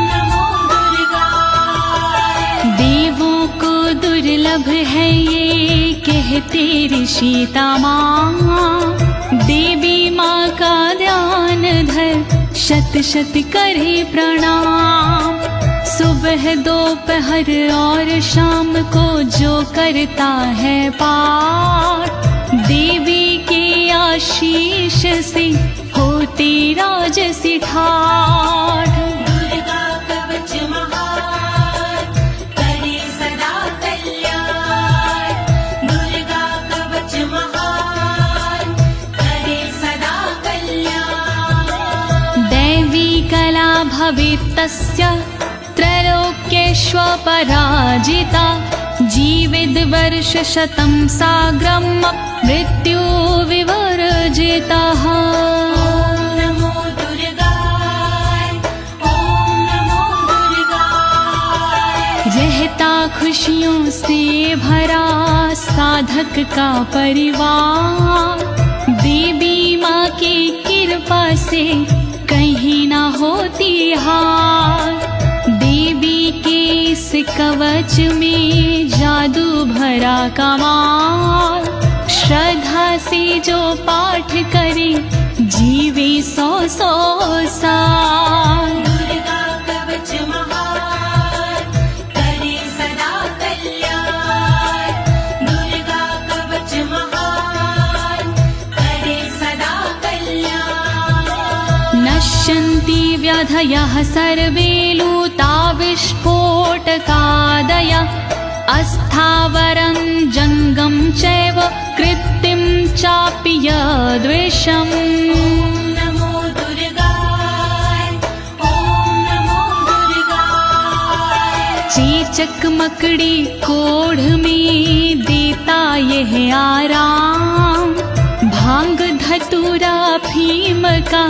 नमो दुर्गाय। देवों को दुर्लभ है ये कहते ऋषि तमाम। देवी माँ का ध्यान धर शत शत करे प्रणाम। सुबह दोपहर और शाम को जो करता है पाठ, देवी के आशीष से होती राजसी ठाठ। दुर्गा कवच महान, करे सदा कल्याण। दुर्गा कवच महान, करे सदा कल्याण। दैवी कला विफला भवेत् तस्य त्रैलोक्येष्वपराजिता जीवितवर्षशतं साग्रं मृत्यु विवर्जितः। ॐ नमो दुर्गाय, ॐ नमो दुर्गाय। रहता खुशियों से भरा साधक का परिवार, देवी माँ की कृपा से कहीं ना होती हार। देवी के इस कवच में जादू भरा कमाल, श्रद्धा से जो पाठ करे जीवे 100 साल। दुर्गा कवच महान, करे सदा कल्याण। दुर्गा कवच महान, करे सदा कल्याण। नश्यन्ति व्याधयः सर्वे लूता विस्फोटकादय, अस्थावरं जङ्गं चैव कृत्तिं चापि यद्विषम्। ॐ नमो दुर्गाय, ॐ नमो दुर्गाय। चेचक मकड़ी कोढ़ में देता यह आराम, भांग धतूरा भीम का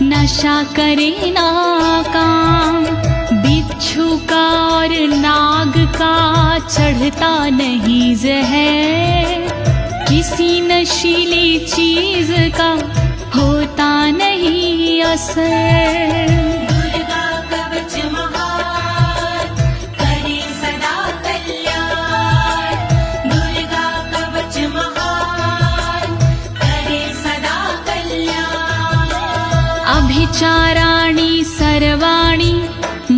नशा करे ना काम। बिच्छू का और नाग का चढ़ता नहीं जहर, किसी नशीली चीज का होता नहीं असर। दुर्गा कवच महान, करे सदा कल्याण। दुर्गा कवच महान, करे सदा कल्याण। अभिचाराणि सर्वाणि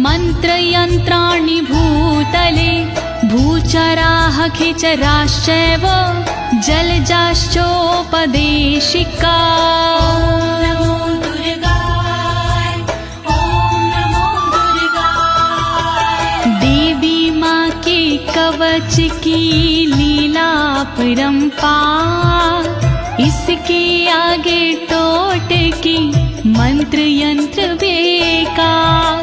मन्त्रयन्त्राणि भूतले, भूचराः खिचराश्चैव जलजाश्चोपदेशिका। ॐ नमो दुर्गाय, ॐ नमो दुर्गाय। देवी माँ के कवच की लीला परंपार, इसके आगे टोटकी मंत्र यंत्र बेकार।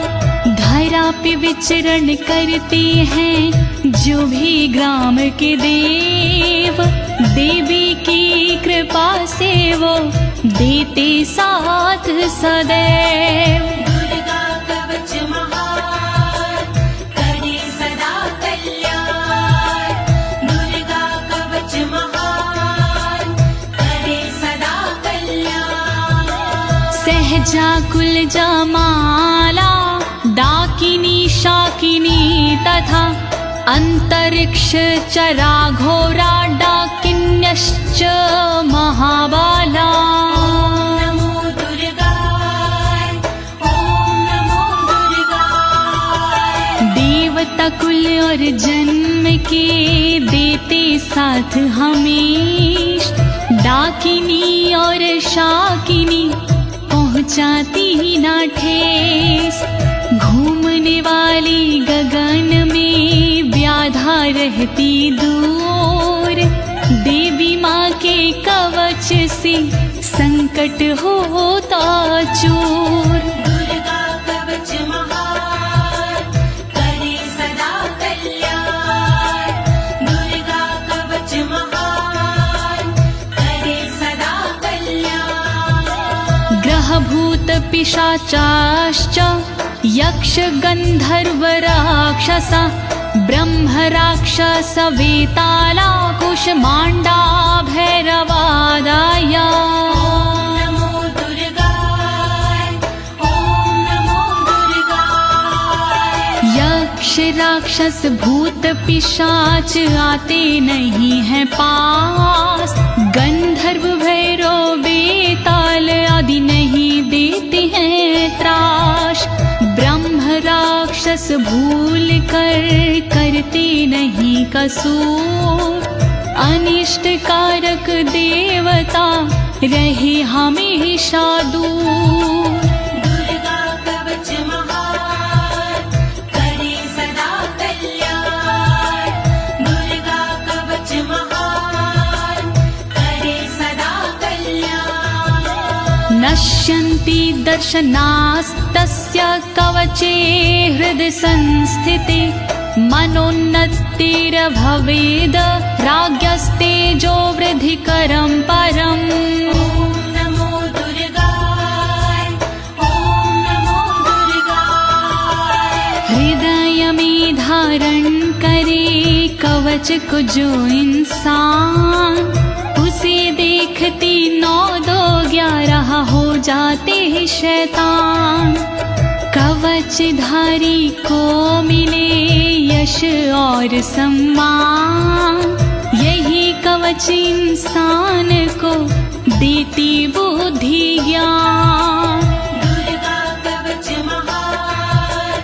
धरा पे विचरण करते हैं जो भी ग्राम के देव, देवी की कृपा से वो देते साथ सदैव। दुर्गा कवच महान, करे सदा कल्याण। दुर्गा कवच महान, करे सदा कल्याण। सहजाकुल जमाला डाकिनी शाकिनी तथा अंतरिक्ष चरा घोरा डाकिन्यश्च महाबाला। ॐ नमो दुर्गाय, ॐ नमो दुर्गाय। देवता कुल और जन्म के देते साथ हमेश, डाकिनी और शाकिनी पहुँचाती ना ठेस। घूमने वाली गगन में व्याधा रहती दूर, देवी माँ के कवच से संकट होता चूर। दुर्गा कवच महान, करे सदा कल्याण। दुर्गा कवच महान, करे सदा कल्याण। ग्रह भूत पिशाचाश्च यक्ष गंधर्व राक्षसा, ब्रह्म राक्षस वेताला कुष्मांडा भैरवादाय। ॐ नमो दुर्गाय, ॐ नमो दुर्गाय। यक्ष राक्षस भूत पिशाच आते नहीं हैं पास, गंधर्व भैरव बेताल आदि नहीं देते हैं त्रास। ब्रह्म राक्षस भूल कर करते नहीं कसूर, अनिष्ट कारक देवता रहे हमेशा दूर। दुर्गा कवच महान, करे सदा कल्याण। दुर्गा कवच महान, करे सदा कल्याण। नश्यन्ति दर्शनास्तस्य कवचे हृदि संस्थिते मनोन्नतिर्भवेद राज्ञस्तेजो वृद्धिकरं परम्। ॐ नमो दुर्गाय ॐ नमो दुर्गाय। हृदय में धारण करे कवच को जो इंसान, उसे देखती 9 2 11 हो जाते हैं शैतान। कवचधारी को मिले यश और सम्मान, यही कवच इंसान को देती बुद्धि ज्ञान। दुर्गा कवच महान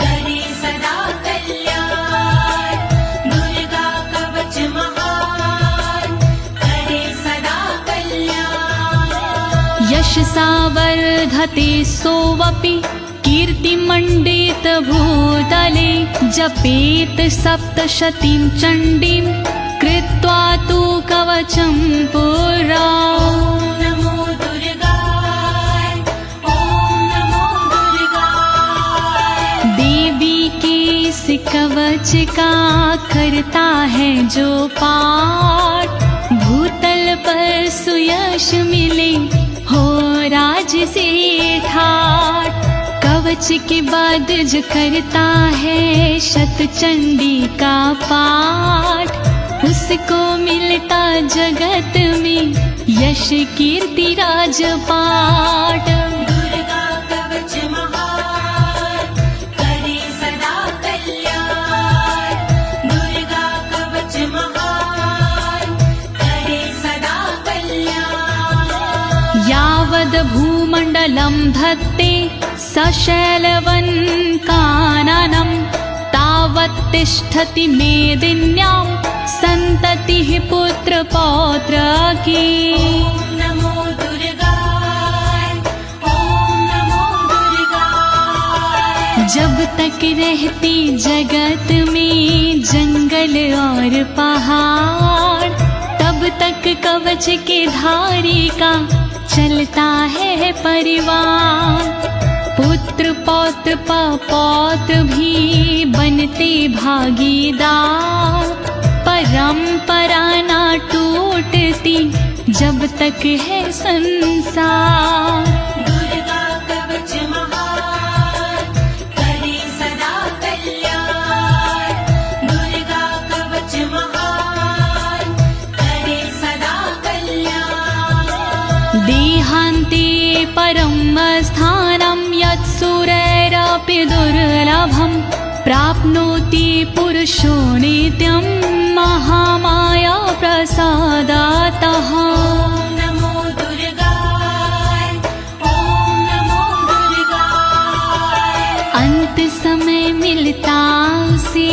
करे सदा कल्याण। दुर्गा कवच महान करे सदा कल्याण। यशसा वर्धते सोऽपि कीर्तिमण्डित भूतले जपेत सप्तशतीं चण्डीं कृत्वा तु कवचं पुरा। ॐ नमो दुर्गाय ॐ नमो दुर्गाय। देवी के इस कवच का करता है जो पाठ, भूतल पर सुयश मिले हो राज से ठाठ। कवच के बाद जो करता है शतचंडी का पाठ, उसको मिलता जगत में यश कीर्ति राजपाट। दुर्गा कवच महान करे सदा कल्याण। दुर्गा कवच महान करे सदा कल्याण। यावद् भूमण्डलं धत्ते सशैलवन्काननं, तावत् तिष्ठति मेदिन्यां सन्ततिः पुत्रपौत्रकी। ॐ नमो दुर्गाय ॐ नमो दुर्गाय। जब तक रहती जगत में जंगल और पहाड़, तब तक कवच के धारी का चलता है परिवार। पुत्र पौत्र पौत्र भी बनते भागीदार, परंपरा ना टूटती जब तक है संसार। दुर्गा कवच महान करे सदा कल्याण। दुर्गा कवच महान करे सदा कल्याण। देहान्ते परं स्थानं यत्सुरैरपि दुर्लभं, प्राप्नोति पुरुषो नित्यं महामाया प्रसादातः। ॐ नमो दुर्गाय ॐ नमो दुर्गाय। अंत समय मिलता उसे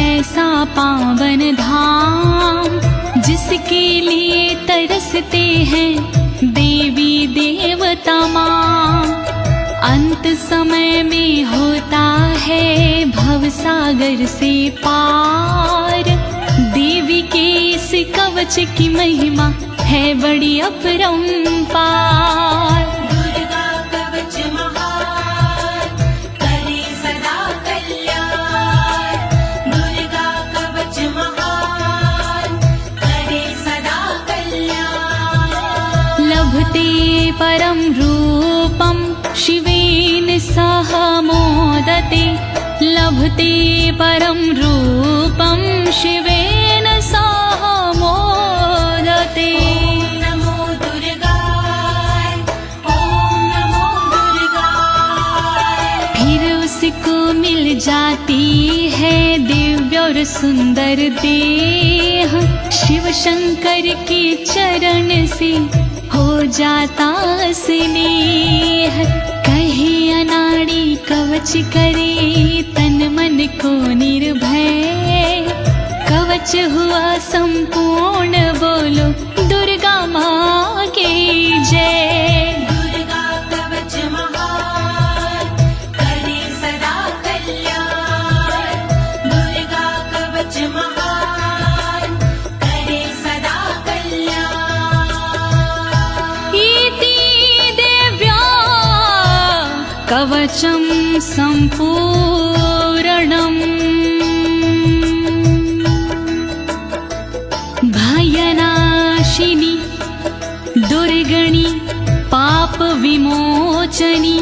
ऐसा पावन धाम, जिसके लिए तरसते हैं देवी देवता माँ। अंत समय में होता है भवसागर से पार, देवी के इस कवच की महिमा है बड़ी अपरंपार। दुर्गा कवच महान करे सदा कल्याण। दुर्गा कवच महान करे सदा कल्याण। लभते परं रूपं शिवेन सह मोदते, लभते परं रूपं शिवेन सह मोदते। ॐ नमो दुर्गाय ॐ नमो दुर्गाय। फिर उसको मिल जाती है दिव्य और सुंदर देह, शिव शंकर के चरण से हो जाता स्नेह। कहे अनाड़ी कवच करे तन मन को निर्भय, कवच हुआ संपूर्ण बोलो दुर्गा माँ की जय। दुर्गा कवच महान करे सदा कल्याण। दुर्गा कवच महान करे सदा कल्याण। इति कवचं सम्पूर्णम् भयनाशिनी दुर्गणि पापविमोचनी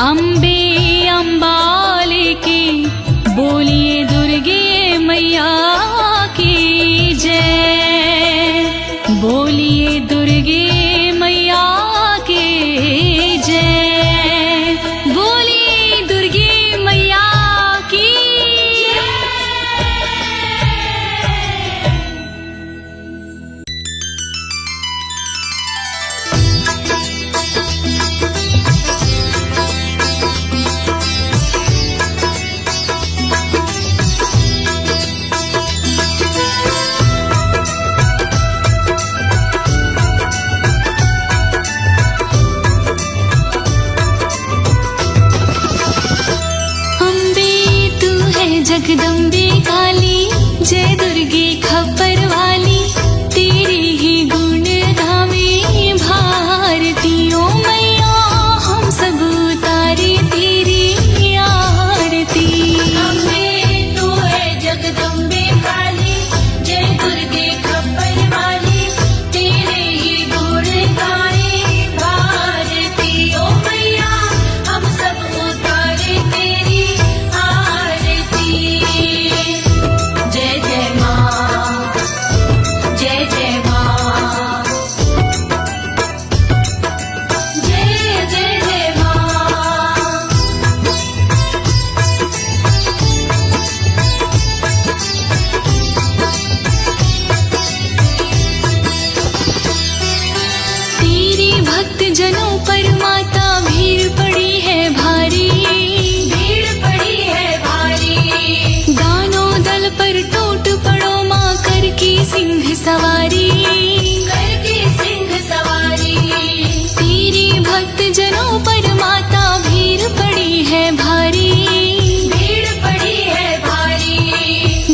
अम्बे अम्बालिके बोलिए दुर्गे मैया की जय। बोलिए दुर्गे मैया की जय। बोलिए दुर्गे मैया की जय। जगदम्बे काली जय दुर्गे खप्पर वाली तेरे ही गुण गावे भारतीयों मैया हम सब उतारे तेरी आरती। अम्बे तू है जगदम्बे काली जय दुर्गे खप्पर वाली तेरे ही गुण गाए भारती ओ मैया हम सब उतारे तेरी आरती। जय जय माँ जय जय माँ जय जय जय माँ। तेरी भक्त जनों पर माता भीड़ पड़ी है भारी। भीड़ पड़ी है भारी दानों दल पर टूट पड़ो माँ कर की सिंह सवारी। करके सिंह सवारी। तेरी भक्त जनों पर माता भीड़ पड़ी है भारी। भीड़ पड़ी है भारी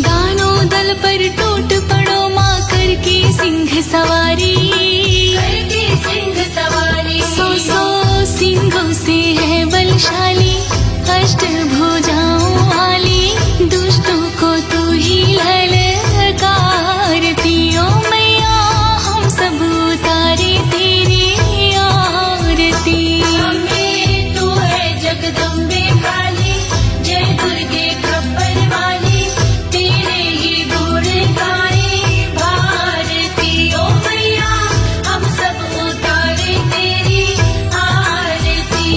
दानों दल पर टूट पड़ो माँ कर की सिंह सवारी। करके सिंह सवारी। सौ सौ सिंहों से है बलशाली अष्ट भुजाओं वाली दुष्टों को तू ही ललकारती ओ मैया हम सब उतारे तेरी आरती। अम्बे तू है जगदम्बे काली जय दुर्गे खप्पर वाली तेरे ही गुण गाए भारती ओ मैया हम सब उतारे तेरी आरती।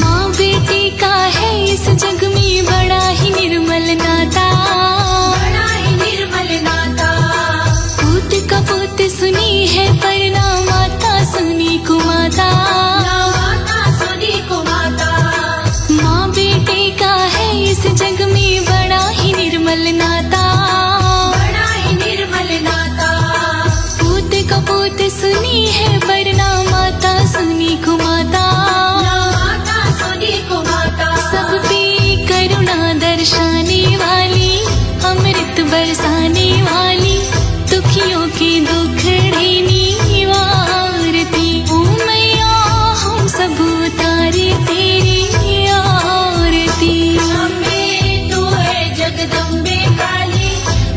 माँ बेटी का है इस जग में बड़ा ही निर्मल नाता। बड़ा ही निर्मल नाता पूत कपूत सुनी है पर ना माता सुनी कुमाता। ना माता सुनी को माता। माँ बेटे का है इस जग में बड़ा ही निर्मल नाता। बड़ा ही निर्मल नाता पूत कपूत सुनी है पर ना माता सुनी कुमाता। ना माता सुनी को माता। सब पे करुणा दर्शाने वाली अमृत बरसाने वाली दुखियों के दुख ढेनी वारती ओ मैया हम सब उतारे तेरी आरती। अम्बे तू है जगदम्बे काली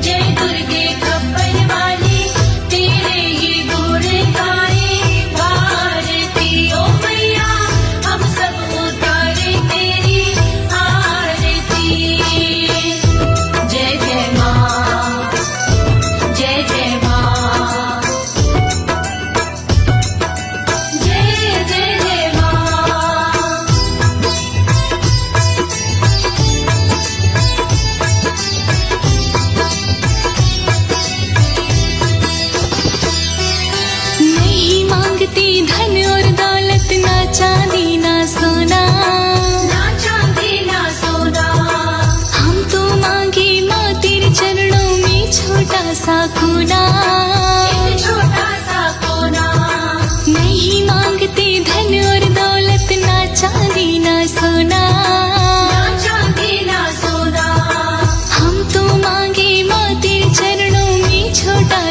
जय दुर्गे खप्पर वाली तेरे ही गुण गाए भारती ओ मैया हम सब उतारे तेरी आरती। जय जय माँ जय जय माँ जय जय जय माँ। नहीं मांगती धन और दौलत ना चांदी ना सोना। ना चांदी ना सोना हम तो मांगे माँ तेरे चरणों में छोटा सा खूना। एक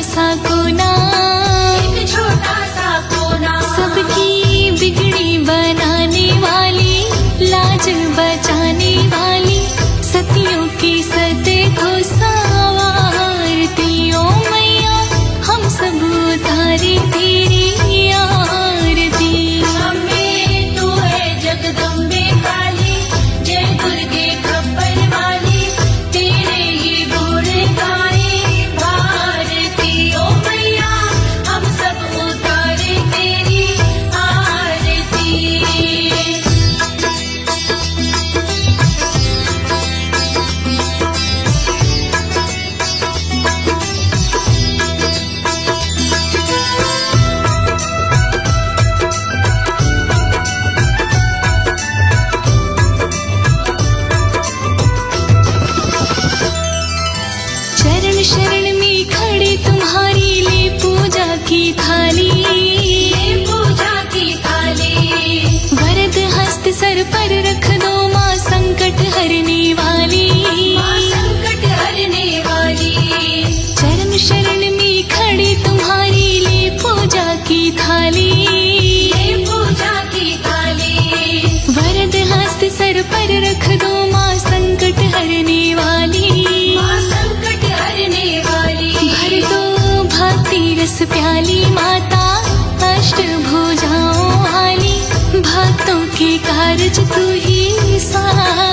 सा कोना, एक छोटा सा कोना, सबकी बिगड़ी बनाने वाली, लाज बचाने वाली, सतियों की सत्य को संवारती ओ मैया, हम सब उतारे तेरी आरती। अम्बे तू है जगदम्बे काली, जय दुर्गे खप्पर वाली, तेरे ही गुण गाए भारती ओ मैया, हम सब उतारे तेरी आरती। चरण शरण में खड़े तुम्हारी, ले पूजा की थाली, ये पूजा की थाली, वरद हस्त सर पर रख दो माँ, संकट हरने वाली, माँ संकट हरने वाली। चरण शरण में खड़े तुम्हारी, ले पूजा की थाली, ये पूजा की थाली, वरद हस्त सर पर रख दो माँ, संकट हरने वाली, माँ संकट हरने वाली। भर दो भक्ति रस प्याली माता, अष्ट भुजाओं वाली, भक्तों के कारज तू ही सहाय।